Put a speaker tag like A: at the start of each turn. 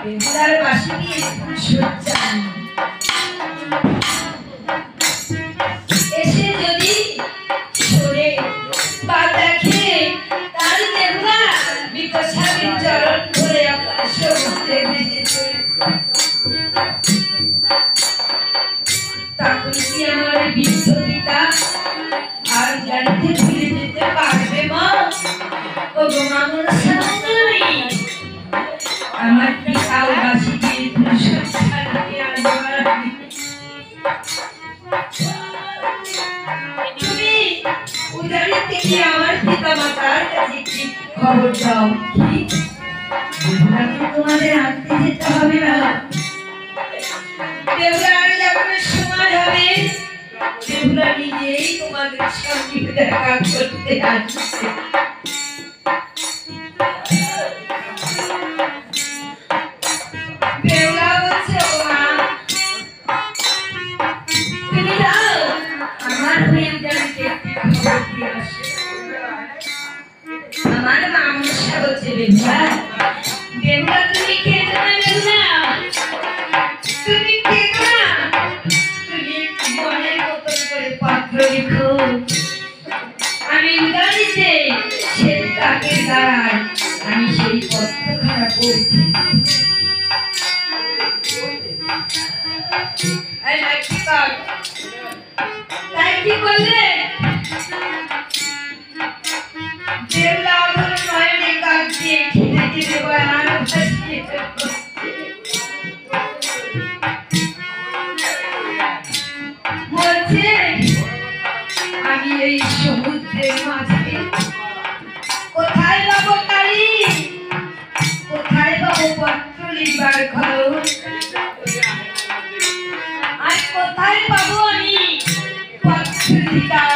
A: বেহুলার বাসি দিয়ে সজ্জা এসে যদি সরে বা দেখে তার বেহুলা বিকশালীর চরণ ধরে আপনার সমুদ্রে ভেসেছে, তখন কি আমার বৃদ্ধ পিতা আর জানতে ভুলে যেতে পারবে মা? ও গো মামুন সামনে আমার পিতাও বাসি দিয়ে সজ্জাকে আনবার তুমি উদারি থেকে আমার পিতা মাতার কাছে কি খবর দাও কি বেহুলাকে তোমাদের আনতে যেতে হবে না? বেহুলার যখন সময় হবে বেহুলা নিজেই তোমাদের সঙ্গে দেখা করতে আসছে। বেহুলা বলছে ও মা তুমি যাও আমার হয়ে উদারিকে খবর দিয়ে আসো। আমার মা মনসা বলছে বেহুলা বেহুলা তুমি কেঁদো না, বেহুলা তুমি কেঁদো না, তুমি মনের মতন করে পাত্র লিখো, আমি উদারিতে সে কাকের দ্বারায় আমি সেই পত্রখানা পড়ছি। তাই কি করলে বেহুলা ধরে নয়নে কাঁদছে খিদে খিদে বয়ান ভাসিয়ে বলছে আমি এই সমুদ্রের মাঝে কোথায় পাবো কালী, কোথায় পাবো পত্র লিখবার ঘর, আর কোথায় পাবো আমি পত্র লিখার